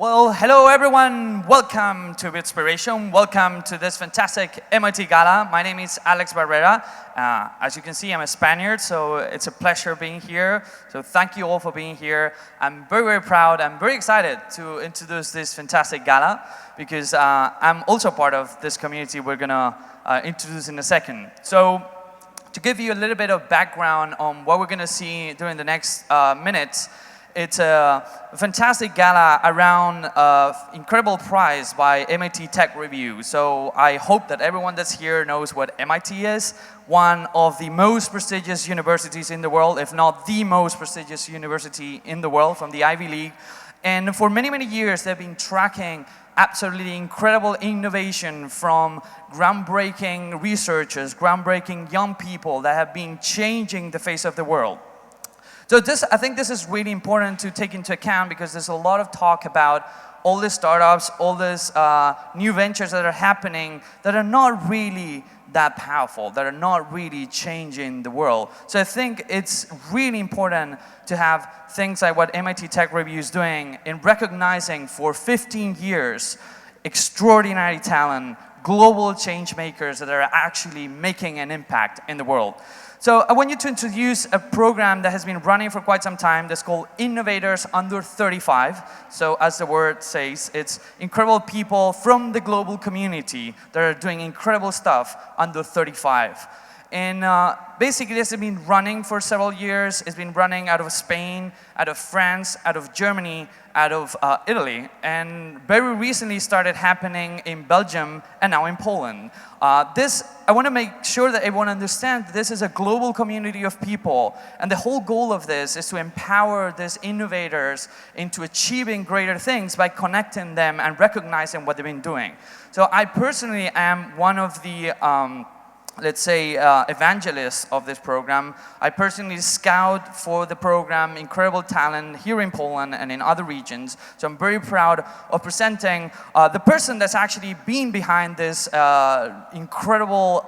Well, hello everyone. Welcome to Bitspiration. Welcome to this fantastic MIT Gala. My name is Alex Barerra. As you can see, I'm a Spaniard, so it's a pleasure being here. So thank you all for being here. I'm very, very proud. I'm very excited to introduce this fantastic gala because I'm also part of this community we're going to introduce in a second. So to give you a little bit of background on what we're going to see during the next minutes, it's a fantastic gala around incredible prize by MIT Tech Review. So I hope that everyone that's here knows what MIT is. One of the most prestigious universities in the world, if not the most prestigious university in the world from the Ivy League. And for many, many years, they've been tracking absolutely incredible innovation from groundbreaking researchers, groundbreaking young people that have been changing the face of the world. So I think this is really important to take into account because there's a lot of talk about all these startups, all these new ventures that are happening that are not really that powerful, that are not really changing the world. So I think it's really important to have things like what MIT Tech Review is doing in recognizing for 15 years extraordinary talent, global change makers that are actually making an impact in the world. So I want you to introduce a program that has been running for quite some time that's called Innovators Under 35. So as the word says, it's incredible people from the global community that are doing incredible stuff under 35. And basically this has been running for several years. It's been running out of Spain, out of France, out of Germany, out of Italy, and very recently started happening in Belgium and now in Poland. I want to make sure that everyone understands this is a global community of people, and the whole goal of this is to empower these innovators into achieving greater things by connecting them and recognizing what they've been doing. So I personally am one of the let's say, evangelists of this program. I personally scout for the program incredible talent here in Poland and in other regions. So I'm very proud of presenting the person that's actually been behind this incredible,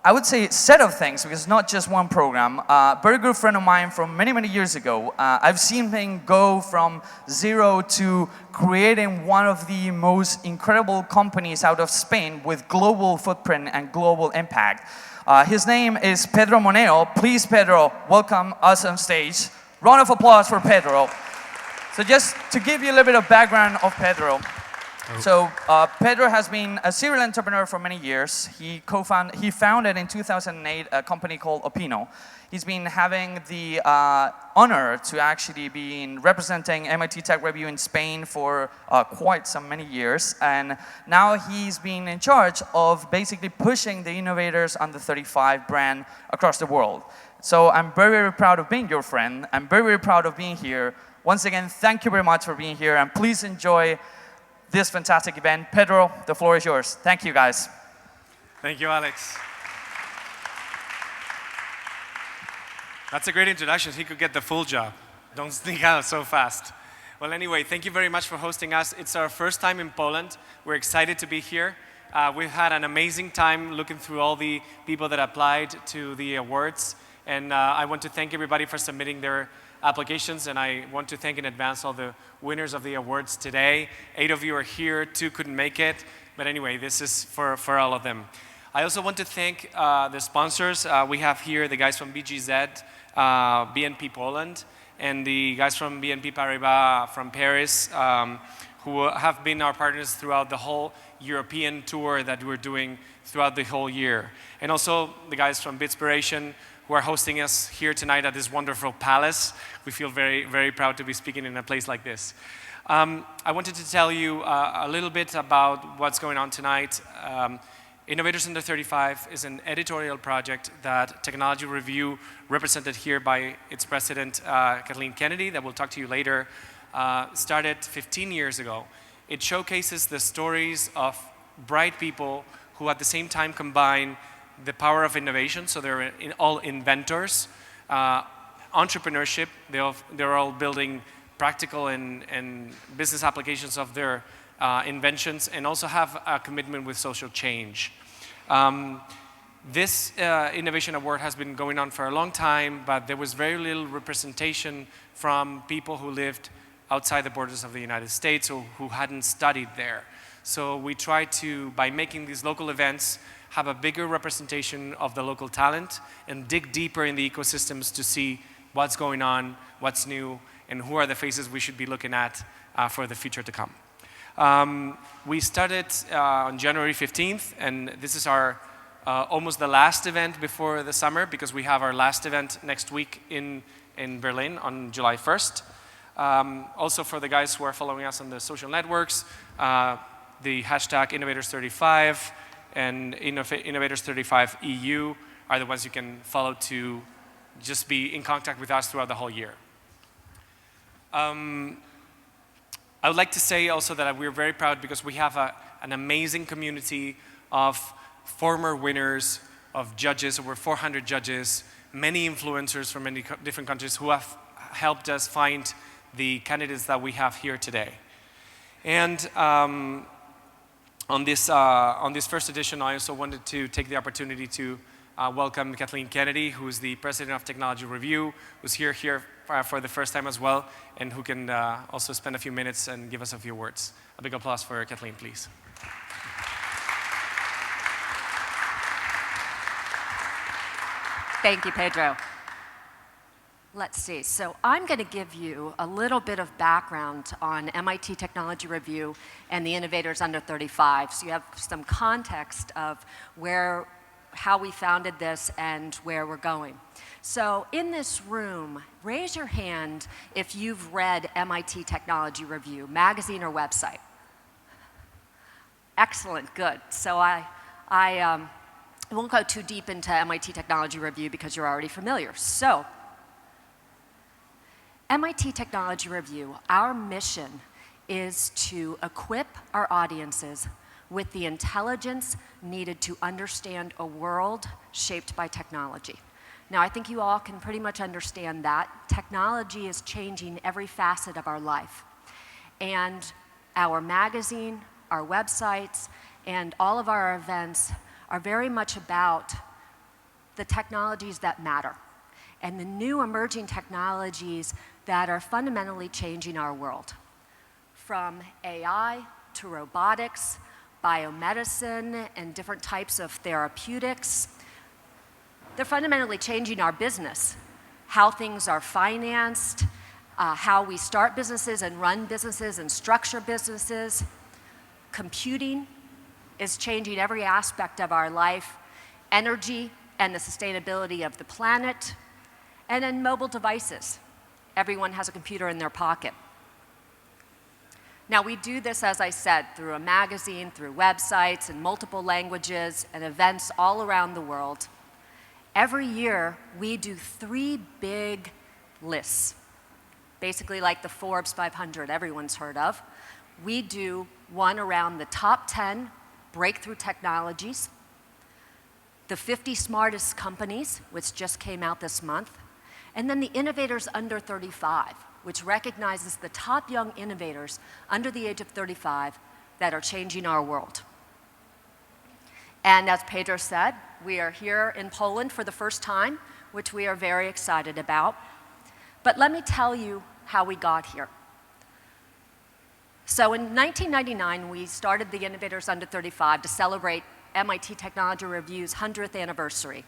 I would say, set of things, because it's not just one program. A very good friend of mine from many, many years ago. I've seen him go from zero to creating one of the most incredible companies out of Spain with global footprint and global impact. His name is Pedro Moneo. Please, Pedro, welcome us on stage. Round of applause for Pedro. So just to give you a little bit of background of Pedro. So Pedro has been a serial entrepreneur for many years. He founded in 2008 a company called Opino. He's been having the honor to actually be representing MIT Tech Review in Spain for quite some many years. And now he's been in charge of basically pushing the Innovators Under 35 brand across the world. So I'm very, very proud of being your friend. I'm very, very proud of being here. Once again, thank you very much for being here, and please enjoy this fantastic event. Pedro, the floor is yours. Thank you, guys. Thank you, Alex. That's a great introduction. He could get the full job. Don't sneak out so fast. Well, anyway, thank you very much for hosting us. It's our first time in Poland. We're excited to be here. We've had an amazing time looking through all the people that applied to the awards. And I want to thank everybody for submitting their applications, and I want to thank in advance all the winners of the awards today. 8 of you are here, 2 couldn't make it, but anyway, this is for all of them. I also want to thank the sponsors. We have here the guys from BGZ, BNP Poland, and the guys from BNP Paribas from Paris, who have been our partners throughout the whole European tour that we're doing throughout the whole year. And also the guys from Bitspiration, who are hosting us here tonight at this wonderful palace. We feel very, very proud to be speaking in a place like this. I wanted to tell you a little bit about what's going on tonight. Innovators Under 35 is an editorial project that Technology Review, represented here by its president, Kathleen Kennedy, that we'll talk to you later, started 15 years ago. It showcases the stories of bright people who at the same time combine the power of innovation, so they're all inventors, entrepreneurship, they're all building practical and business applications of their inventions, and also have a commitment with social change. This Innovation Award has been going on for a long time, but there was very little representation from people who lived outside the borders of the United States or who hadn't studied there. So we try to, by making these local events, have a bigger representation of the local talent and dig deeper in the ecosystems to see what's going on, what's new, and who are the faces we should be looking at for the future to come. We started on January 15th, and this is our almost the last event before the summer, because we have our last event next week in Berlin on July 1st. Also for the guys who are following us on the social networks, the hashtag Innovators35 and Innovators35EU are the ones you can follow to just be in contact with us throughout the whole year. I would like to say also that we're very proud because we have an amazing community of former winners, of judges, over 400 judges, many influencers from many different countries who have helped us find the candidates that we have here today. And on this first edition, I also wanted to take the opportunity to welcome Kathleen Kennedy, who is the president of Technology Review, who's here for the first time as well, and who can also spend a few minutes and give us a few words. A big applause for Kathleen, please. Thank you, Pedro. Let's see, so I'm going to give you a little bit of background on MIT Technology Review and the Innovators Under 35, so you have some context of how we founded this and where we're going. So in this room, raise your hand if you've read MIT Technology Review, magazine or website. Excellent, good. So I won't go too deep into MIT Technology Review because you're already familiar. So, MIT Technology Review, our mission is to equip our audiences with the intelligence needed to understand a world shaped by technology. Now, I think you all can pretty much understand that. Technology is changing every facet of our life. And our magazine, our websites, and all of our events are very much about the technologies that matter and the new emerging technologies that are fundamentally changing our world. From AI to robotics, biomedicine, and different types of therapeutics, they're fundamentally changing our business, how things are financed, how we start businesses and run businesses and structure businesses. Computing is changing every aspect of our life, energy and the sustainability of the planet, and then mobile devices. Everyone has a computer in their pocket. Now, we do this, as I said, through a magazine, through websites, in multiple languages, and events all around the world. Every year, we do 3 big lists, basically like the Forbes 500 everyone's heard of. We do one around the top 10 breakthrough technologies, the 50 smartest companies, which just came out this month, and then the Innovators Under 35, which recognizes the top young innovators under the age of 35 that are changing our world. And as Pedro said, we are here in Poland for the first time, which we are very excited about. But let me tell you how we got here. So in 1999, we started the Innovators Under 35 to celebrate MIT Technology Review's 100th anniversary.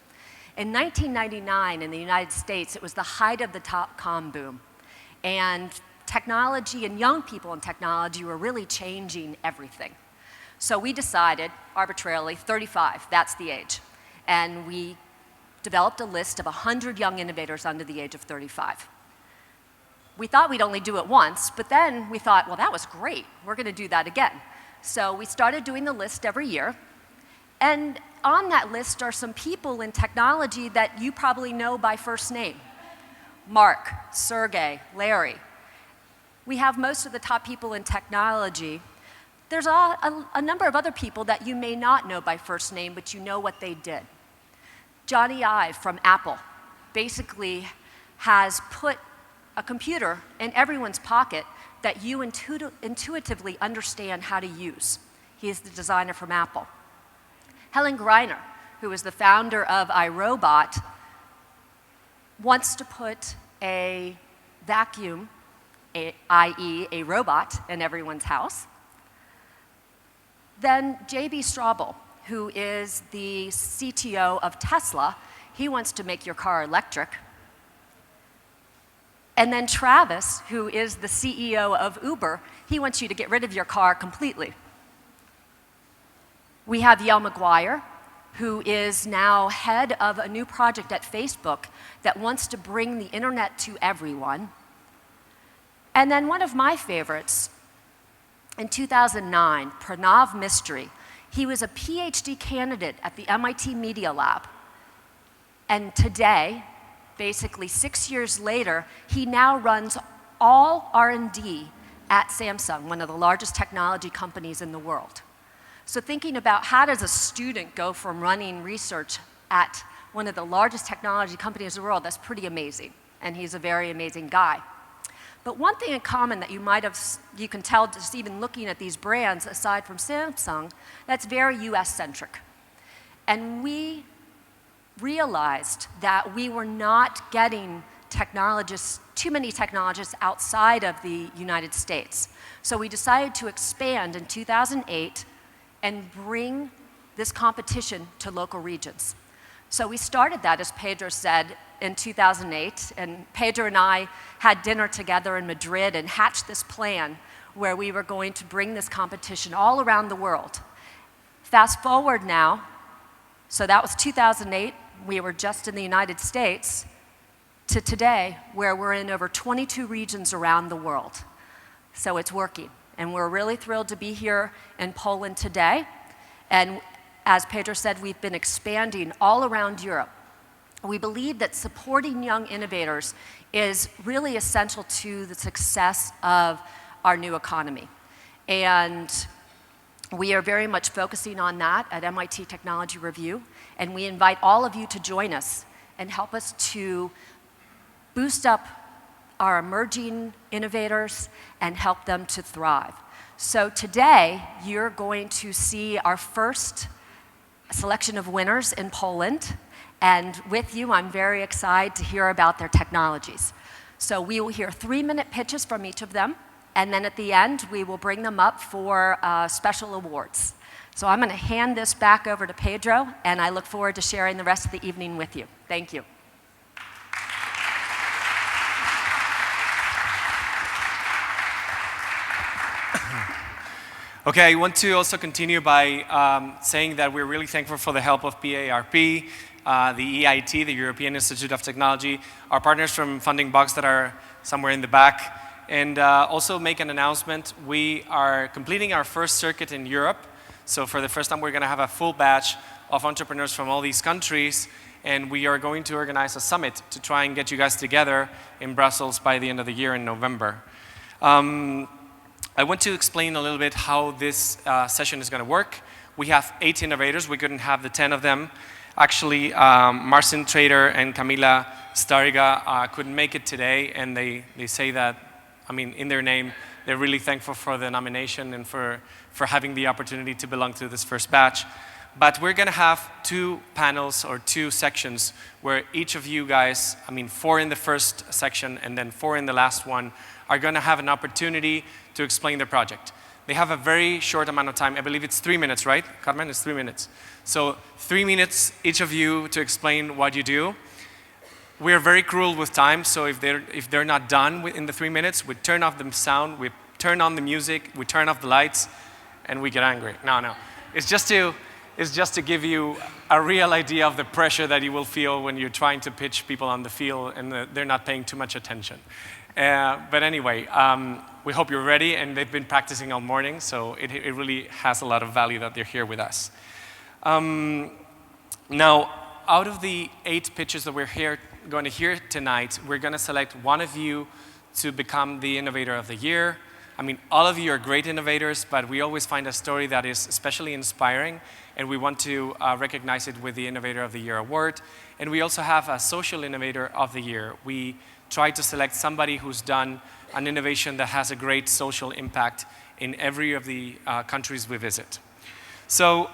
In 1999, in the United States, it was the height of the dot-com boom. And technology and young people in technology were really changing everything. So we decided, arbitrarily, 35, that's the age. And we developed a list of 100 young innovators under the age of 35. We thought we'd only do it once, but then we thought, well, that was great. We're going to do that again. So we started doing the list every year. And on that list are some people in technology that you probably know by first name. Mark, Sergey, Larry. We have most of the top people in technology. There's a number of other people that you may not know by first name, but you know what they did. Johnny Ive from Apple basically has put a computer in everyone's pocket that you intuitively understand how to use. He is the designer from Apple. Helen Greiner, who is the founder of iRobot, wants to put a vacuum i.e. a robot in everyone's house. Then J.B. Straubel, who is the CTO of Tesla, he wants to make your car electric. And then Travis, who is the CEO of Uber, he wants you to get rid of your car completely. We have Yael McGuire, who is now head of a new project at Facebook that wants to bring the internet to everyone. And then one of my favorites, in 2009, Pranav Mistry. He was a PhD candidate at the MIT Media Lab. And today, basically 6 years later, he now runs all R&D at Samsung, one of the largest technology companies in the world. So thinking about how does a student go from running research at one of the largest technology companies in the world, that's pretty amazing. And he's a very amazing guy. But one thing in common that you can tell just even looking at these brands, aside from Samsung, that's very US-centric. And we realized that we were not getting too many technologists outside of the United States. So we decided to expand in 2008 and bring this competition to local regions. So we started that, as Pedro said, in 2008, and Pedro and I had dinner together in Madrid and hatched this plan where we were going to bring this competition all around the world. Fast forward now, so that was 2008, we were just in the United States, to today, where we're in over 22 regions around the world. So it's working, and we're really thrilled to be here in Poland today. And as Pedro said, we've been expanding all around Europe. We believe that supporting young innovators is really essential to the success of our new economy. And we are very much focusing on that at MIT Technology Review, and we invite all of you to join us and help us to boost up our emerging innovators and help them to thrive. So today, you're going to see our first selection of winners in Poland. And with you, I'm very excited to hear about their technologies. So we will hear 3-minute pitches from each of them. And then at the end, we will bring them up for special awards. So I'm going to hand this back over to Pedro, and I look forward to sharing the rest of the evening with you. Thank you. Okay, I want to also continue by saying that we're really thankful for the help of PARP, the EIT, the European Institute of Technology, our partners from Funding Box that are somewhere in the back, and also make an announcement. We are completing our first circuit in Europe. So for the first time, we're going to have a full batch of entrepreneurs from all these countries, and we are going to organize a summit to try and get you guys together in Brussels by the end of the year in November. I want to explain a little bit how this session is going to work. We have 8 innovators. We couldn't have the 10 of them. Actually, Marcin Trader and Camila Stariga couldn't make it today, and they say that, I mean, in their name, they're really thankful for the nomination and for having the opportunity to belong to this first batch. But we're going to have 2 panels or 2 sections where each of you guys, I mean, 4 in the first section and then 4 in the last one, are going to have an opportunity to explain their project. They have a very short amount of time. I believe it's 3 minutes, right? Carmen, it's 3 minutes. So 3 minutes, each of you, to explain what you do. We are very cruel with time, so if they're not done in the 3 minutes, we turn off the sound, we turn on the music, we turn off the lights, and we get angry. No. It's just to give you a real idea of the pressure that you will feel when you're trying to pitch people on the field and they're not paying too much attention. But anyway, we hope you're ready, and they've been practicing all morning, so it really has a lot of value that they're here with us. Now, out of the 8 pitches that we're going to hear tonight, we're going to select one of you to become the Innovator of the Year. I mean, all of you are great innovators, but we always find a story that is especially inspiring, and we want to recognize it with the Innovator of the Year award. And we also have a Social Innovator of the Year. We try to select somebody who's done an innovation that has a great social impact in every of the countries we visit. So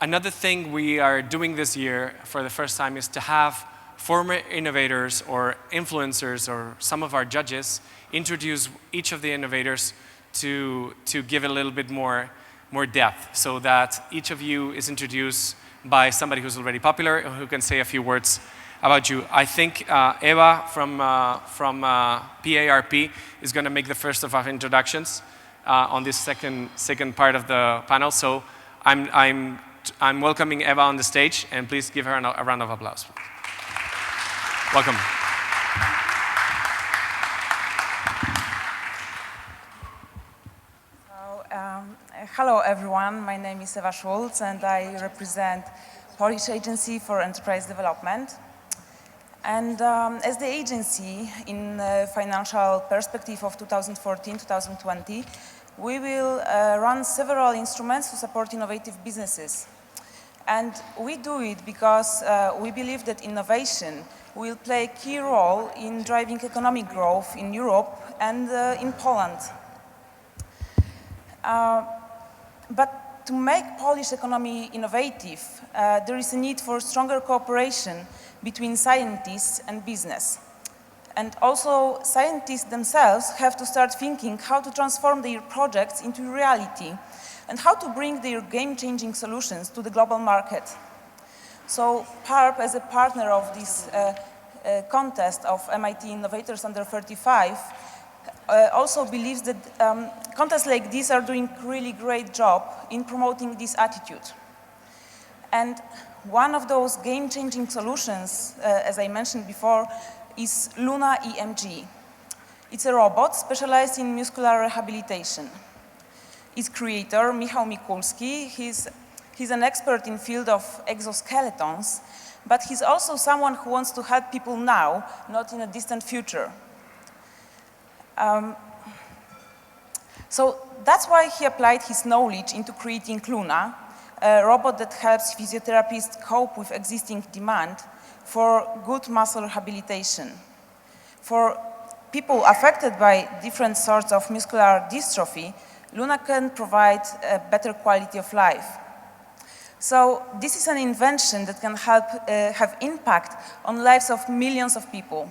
another thing we are doing this year for the first time is to have former innovators or influencers or some of our judges introduce each of the innovators to give it a little bit more depth, so that each of you is introduced by somebody who's already popular and who can say a few words about you. I think Eva from PARP is going to make the first of our introductions on this second part of the panel. So I'm welcoming Eva on the stage, and please give her a round of applause. Welcome. Hello everyone, my name is Eva Schulz and I represent Polish Agency for Enterprise Development. And as the agency in financial perspective of 2014-2020, we will run several instruments to support innovative businesses. And we do it because we believe that innovation will play a key role in driving economic growth in Europe and in Poland. But to make Polish economy innovative, there is a need for stronger cooperation between scientists and business. And also, scientists themselves have to start thinking how to transform their projects into reality and how to bring their game-changing solutions to the global market. So PARP, as a partner of this contest of MIT Innovators Under 35, also believes that contests like this are doing a really great job in promoting this attitude. And one of those game-changing solutions, as I mentioned before, is Luna EMG. It's a robot specialized in muscular rehabilitation. Its creator, Michał Mikulski, he's an expert in field of exoskeletons, but he's also someone who wants to help people now, not in a distant future. So that's why he applied his knowledge into creating Luna, a robot that helps physiotherapists cope with existing demand for good muscle rehabilitation. For people affected by different sorts of muscular dystrophy, Luna can provide a better quality of life. So this is an invention that can help have impact on lives of millions of people.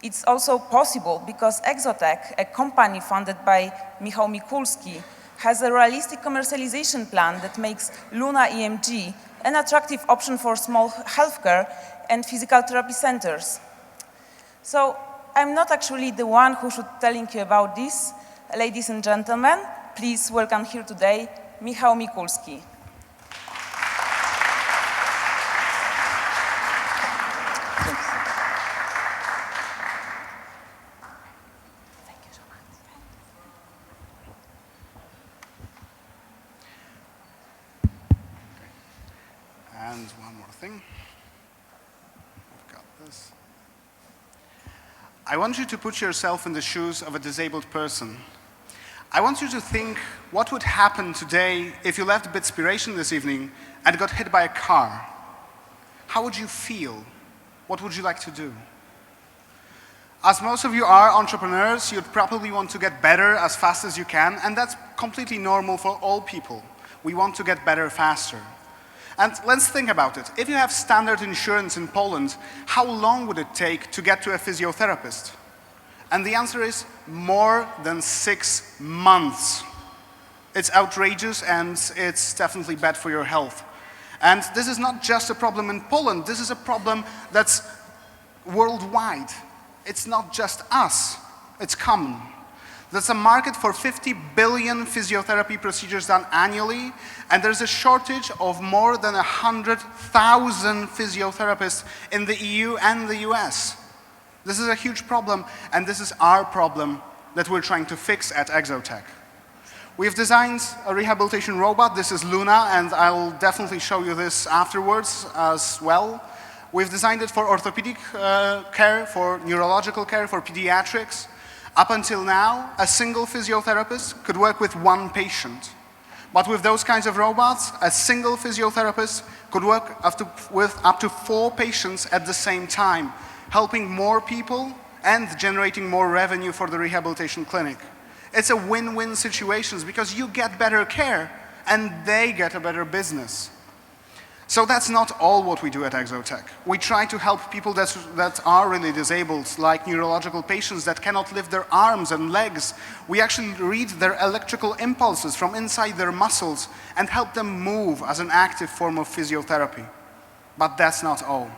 It's also possible because Exotech, a company funded by Michał Mikulski, has a realistic commercialization plan that makes Luna EMG an attractive option for small healthcare and physical therapy centers. So I'm not actually the one who should telling you about this. Ladies and gentlemen, please welcome here today Michał Mikulski. And one more thing. I've got this. I want you to put yourself in the shoes of a disabled person. I want you to think what would happen today if you left Bitspiration this evening and got hit by a car. How would you feel? What would you like to do? As most of you are entrepreneurs, you'd probably want to get better as fast as you can, and that's completely normal for all people. We want to get better faster. And let's think about it. If you have standard insurance in Poland, how long would it take to get to a physiotherapist? And the answer is more than 6 months. It's outrageous and it's definitely bad for your health. And this is not just a problem in Poland, this is a problem that's worldwide. It's not just us, it's common. There's a market for 50 billion physiotherapy procedures done annually, and there's a shortage of more than 100,000 physiotherapists in the EU and the US. This is a huge problem, and this is our problem that we're trying to fix at Exotech. We've designed a rehabilitation robot. This is Luna, and I'll definitely show you this afterwards as well. We've designed it for orthopedic care, for neurological care, for pediatrics. Up until now, a single physiotherapist could work with 1 patient. But with those kinds of robots, a single physiotherapist could work with up to 4 patients at the same time, helping more people and generating more revenue for the rehabilitation clinic. It's a win-win situation because you get better care and they get a better business. So that's not all what we do at Exotech. We try to help people that are really disabled, like neurological patients that cannot lift their arms and legs. We actually read their electrical impulses from inside their muscles and help them move as an active form of physiotherapy. But that's not all.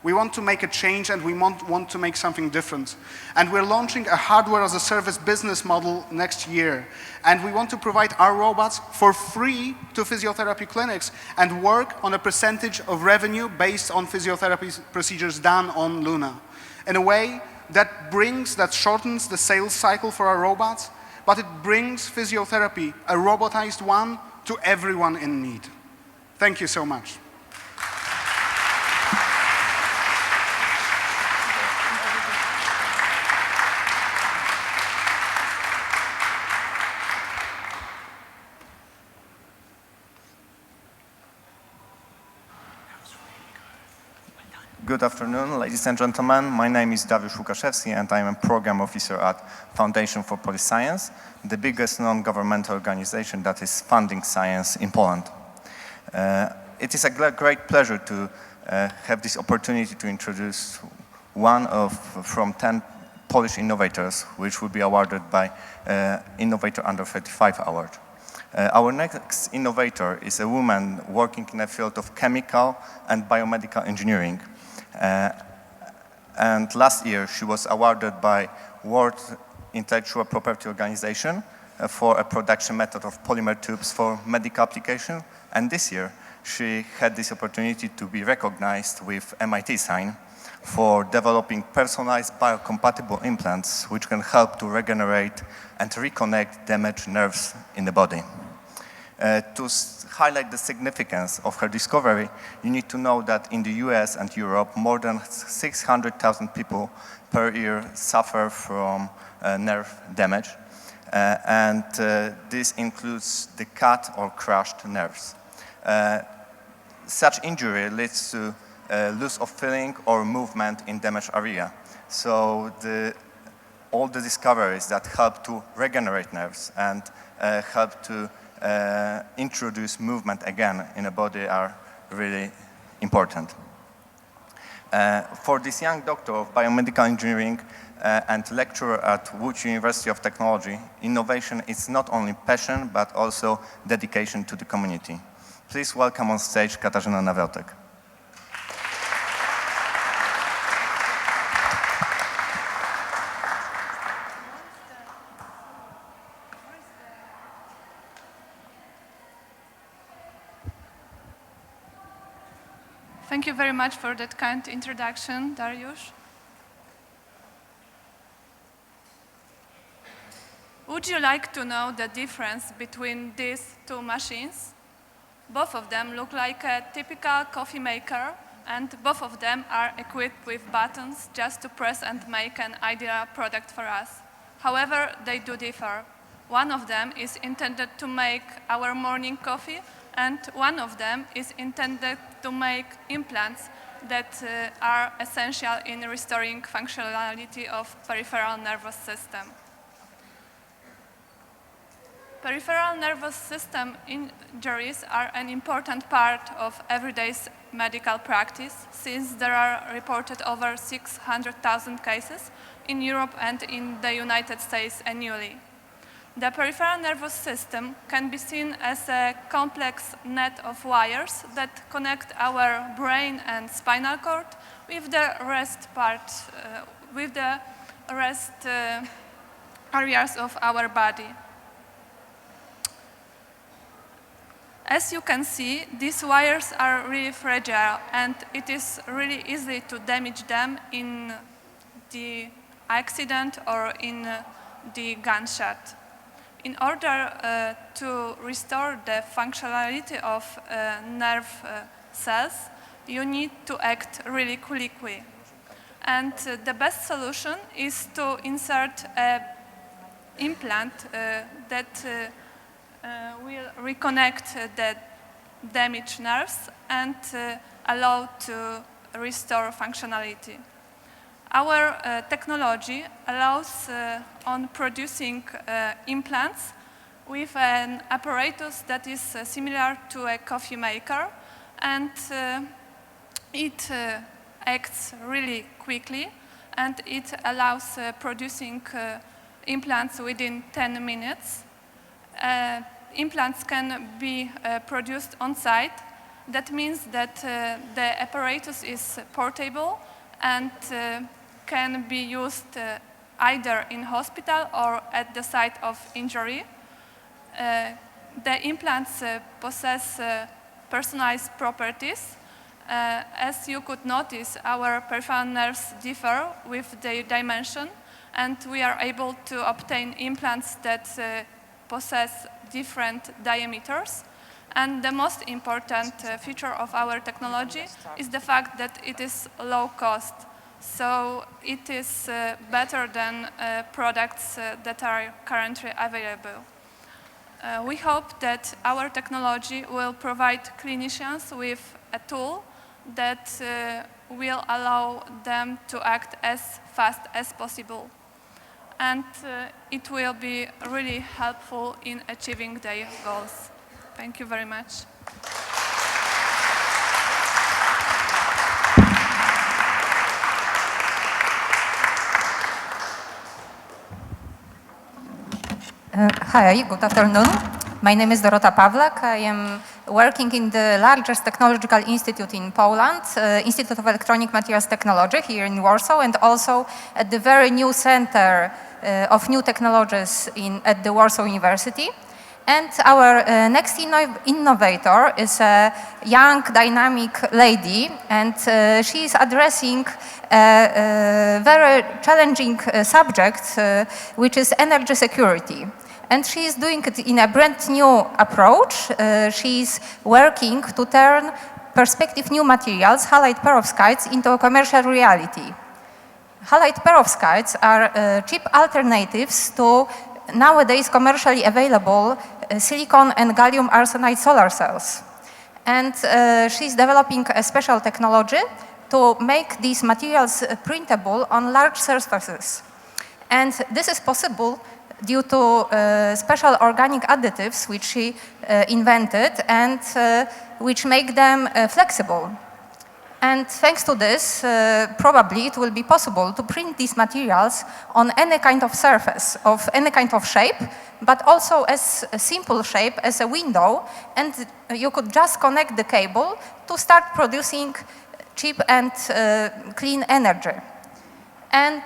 We want to make a change and we want to make something different. And we're launching a hardware-as-a-service business model next year. And we want to provide our robots for free to physiotherapy clinics and work on a percentage of revenue based on physiotherapy procedures done on Luna. In a way that shortens the sales cycle for our robots, but it brings physiotherapy, a robotized one, to everyone in need. Thank you so much. Good afternoon, ladies and gentlemen. My name is Dariusz Łukaszewski and I am a program officer at Foundation for Polish Science, the biggest non-governmental organization that is funding science in Poland. It is a great pleasure to have this opportunity to introduce one from 10 Polish innovators, which will be awarded by Innovator Under 35 Award. Our next innovator is a woman working in the field of chemical and biomedical engineering. And last year she was awarded by World Intellectual Property Organization for a production method of polymer tubes for medical application. And this year she had this opportunity to be recognized with MIT sign for developing personalized biocompatible implants which can help to regenerate and reconnect damaged nerves in the body. To highlight the significance of her discovery, you need to know that in the US and Europe, more than 600,000 people per year suffer from nerve damage. And this includes the cut or crushed nerves. Such injury leads to loss of feeling or movement in damaged area. So all the discoveries that help to regenerate nerves and help to introduce movement again in a body are really important. For this young doctor of biomedical engineering and lecturer at Łódź University of Technology, innovation is not only passion but also dedication to the community. Please welcome on stage Katarzyna Nawrotek. Thank you very much for that kind introduction, Dariusz. Would you like to know the difference between these two machines? Both of them look like a typical coffee maker, and both of them are equipped with buttons just to press and make an ideal product for us. However, they do differ. One of them is intended to make our morning coffee, and one of them is intended to make implants that are essential in restoring functionality of peripheral nervous system. Peripheral nervous system injuries are an important part of everyday medical practice, since there are reported over 600,000 cases in Europe and in the United States annually. The peripheral nervous system can be seen as a complex net of wires that connect our brain and spinal cord with the rest areas of our body. As you can see, these wires are really fragile and it is really easy to damage them in the accident or in the gunshot. In order to restore the functionality of nerve cells, you need to act really quickly. And the best solution is to insert an implant that will reconnect the damaged nerves and allow to restore functionality. Our technology allows on producing implants with an apparatus that is similar to a coffee maker, and it acts really quickly, and it allows producing implants within 10 minutes. Implants can be produced on site. That means that the apparatus is portable and can be used either in hospital or at the site of injury. The implants possess personalized properties. As you could notice, our peripheral nerves differ with their dimension, and we are able to obtain implants that possess different diameters. And the most important feature of our technology is the fact that it is low cost. So it is better than products that are currently available. We hope that our technology will provide clinicians with a tool that will allow them to act as fast as possible. And it will be really helpful in achieving their goals. Thank you very much. Hi, good afternoon. My name is Dorota Pawlak. I am working in the largest technological institute in Poland, Institute of Electronic Materials Technology here in Warsaw, and also at the very new Center of New Technologies at the Warsaw University. And our next innovator is a young, dynamic lady, and she is addressing a very challenging subject, which is energy security. And she is doing it in a brand new approach. She is working to turn perspective new materials, halide perovskites, into a commercial reality. Halide perovskites are cheap alternatives to nowadays commercially available silicon and gallium arsenide solar cells. And she's developing a special technology to make these materials printable on large surfaces. And this is possible due to special organic additives which she invented and which make them flexible. And thanks to this, probably it will be possible to print these materials on any kind of surface, of any kind of shape, but also as a simple shape as a window, and you could just connect the cable to start producing cheap and clean energy. And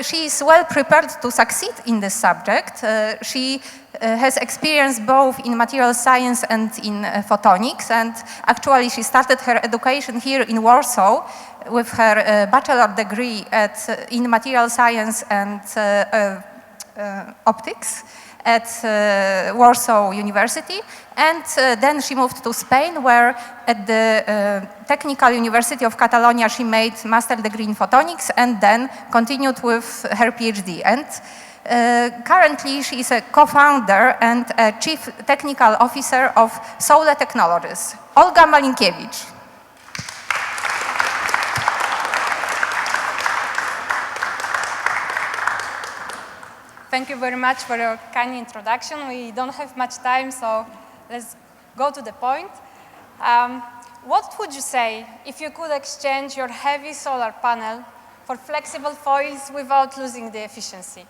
she is well prepared to succeed in this subject. She has experience both in material science and in photonics, and actually she started her education here in Warsaw with her bachelor degree in material science and optics at Warsaw University, and then she moved to Spain, where at the Technical University of Catalonia she made master degree in photonics and then continued with her PhD. And currently she is a co-founder and a chief technical officer of Solar Technologies. Olga Malinkiewicz. Thank you very much for your kind introduction. We don't have much time, so let's go to the point. What would you say if you could exchange your heavy solar panel for flexible foils without losing the efficiency?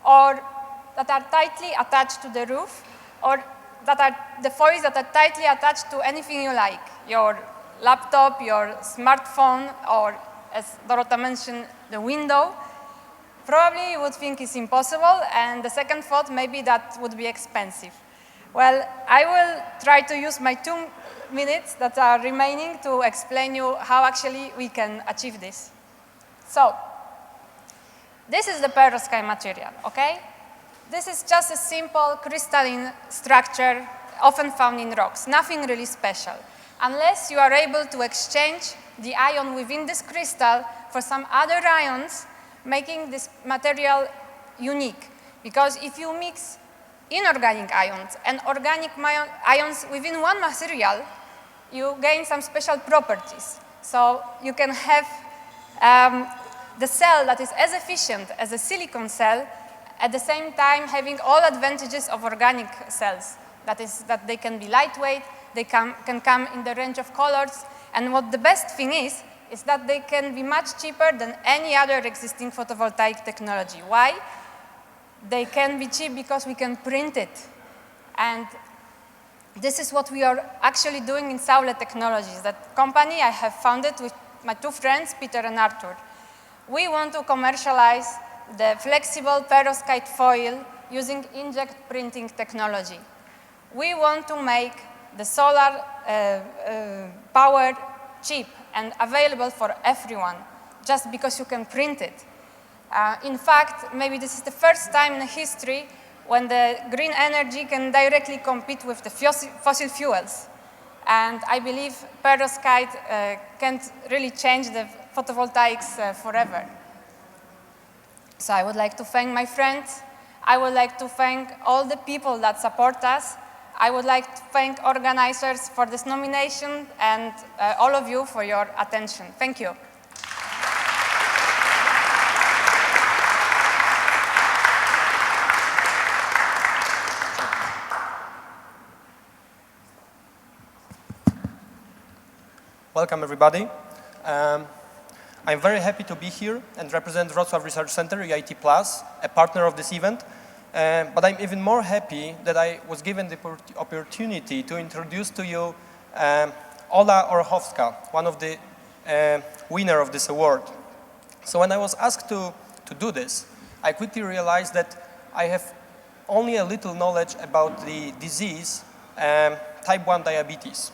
Or that are tightly attached to the roof, or that are the foils that are tightly attached to anything you like, your laptop, your smartphone, or as Dorota mentioned, the window. Probably you would think it's impossible, and the second thought, maybe that would be expensive. Well, I will try to use my 2 minutes that are remaining to explain you how actually we can achieve this. So, this is the perovskite material, okay? This is just a simple crystalline structure often found in rocks, nothing really special, unless you are able to exchange the ion within this crystal for some other ions, making this material unique. Because if you mix inorganic ions and organic ions within one material, you gain some special properties. So you can have the cell that is as efficient as a silicon cell, at the same time having all advantages of organic cells. That is, that they can be lightweight, they can come in the range of colors. And what the best thing is that they can be much cheaper than any other existing photovoltaic technology. Why? They can be cheap because we can print it. And this is what we are actually doing in Saule Technologies, that company I have founded with my two friends, Peter and Arthur. We want to commercialize the flexible perovskite foil using inkjet printing technology. We want to make the solar power cheap and available for everyone, just because you can print it. In fact, maybe this is the first time in history when the green energy can directly compete with the fossil fuels. And I believe perovskite can't really change the photovoltaics forever. So I would like to thank my friends. I would like to thank all the people that support us. I would like to thank organizers for this nomination and all of you for your attention. Thank you. Welcome, everybody. I'm very happy to be here and represent Wrocław Research Center, EIT+, a partner of this event. But I'm even more happy that I was given the opportunity to introduce to you Ola Orchowska, one of the winner of this award. So when I was asked to do this, I quickly realized that I have only a little knowledge about the disease, type 1 diabetes.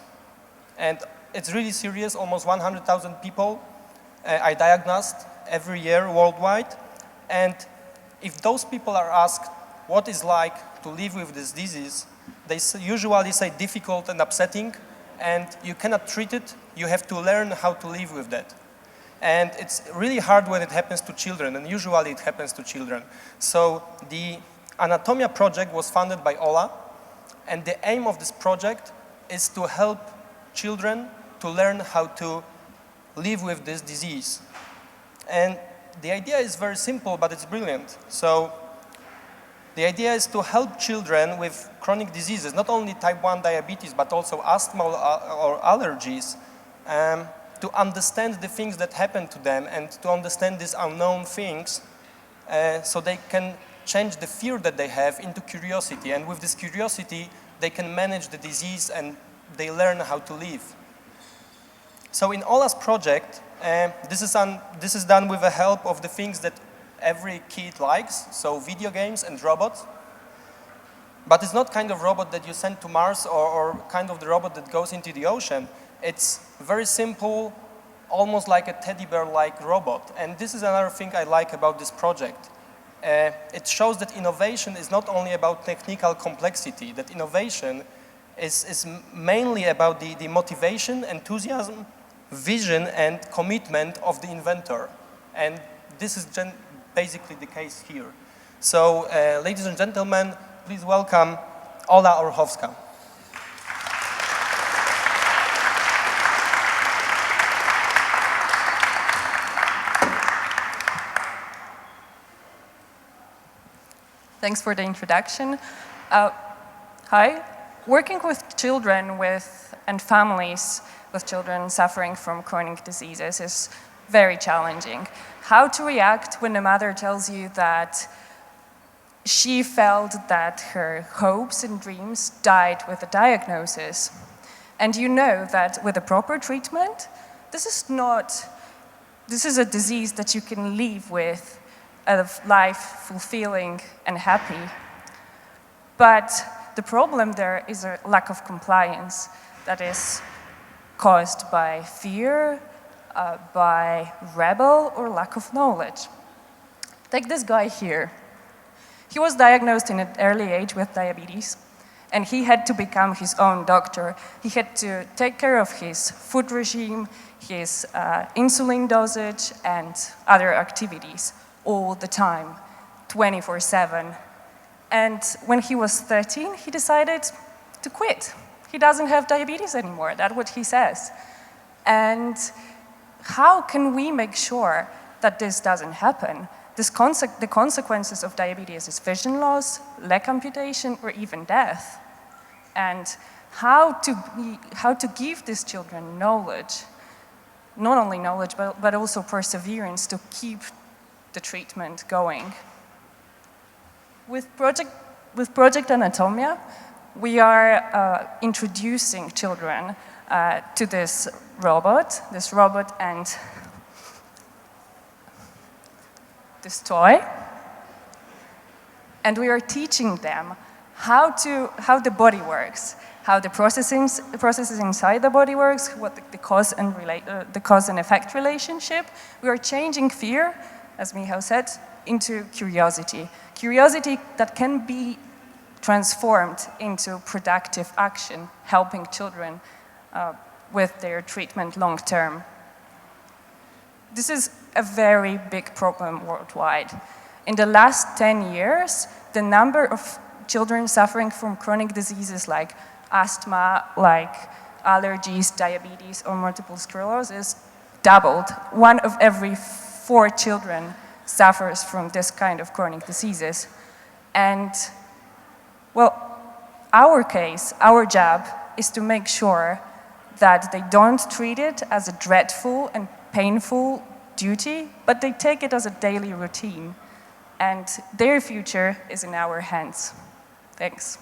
And it's really serious. Almost 100,000 people are diagnosed every year worldwide. And if those people are asked what it's like to live with this disease, they usually say difficult and upsetting, and you cannot treat it. You have to learn how to live with that. And it's really hard when it happens to children, and usually it happens to children. So the Anatomia project was funded by Ola, and the aim of this project is to help children to learn how to live with this disease. And the idea is very simple, but it's brilliant. So the idea is to help children with chronic diseases, not only type 1 diabetes, but also asthma or allergies, to understand the things that happen to them and to understand these unknown things so they can change the fear that they have into curiosity. And with this curiosity, they can manage the disease and they learn how to live. So in Ola's project, this is done with the help of the things that every kid likes, so video games and robots. But it's not kind of robot that you send to Mars or kind of the robot that goes into the ocean. It's very simple, almost like a teddy bear-like robot. And this is another thing I like about this project. It shows that innovation is not only about technical complexity, that innovation is mainly about the motivation, enthusiasm, vision, and commitment of the inventor. And this is basically the case here. So, ladies and gentlemen, please welcome Ola Orchowska. Thanks for the introduction. Hi. Working with children and families with children suffering from chronic diseases is very challenging. How to react when a mother tells you that she felt that her hopes and dreams died with the diagnosis. And you know that with a proper treatment, this is a disease that you can live with a life fulfilling and happy. But the problem there is a lack of compliance that is caused by fear, by rebel, or lack of knowledge. Take this guy here. He was diagnosed in an early age with diabetes, and he had to become his own doctor. He had to take care of his food regime, his insulin dosage, and other activities all the time, 24/7. And when he was 13, he decided to quit. He doesn't have diabetes anymore, that's what he says. And how can we make sure that this doesn't happen? The consequences of diabetes is vision loss, leg amputation, or even death. And how to give these children knowledge, not only knowledge, but also perseverance to keep the treatment going. With Project Anatomia, we are introducing children to this robot and this toy, and we are teaching them how the body works, how the processes inside the body works, what the cause and effect relationship. We are changing fear, as Michał said, into curiosity. Curiosity that can be transformed into productive action, helping children with their treatment long term. This is a very big problem worldwide. In the last 10 years, the number of children suffering from chronic diseases like asthma, like allergies, diabetes, or multiple sclerosis doubled. 1 of every 4 children suffers from this kind of chronic diseases. And, well, our job is to make sure that they don't treat it as a dreadful and painful duty, but they take it as a daily routine. And their future is in our hands. Thanks.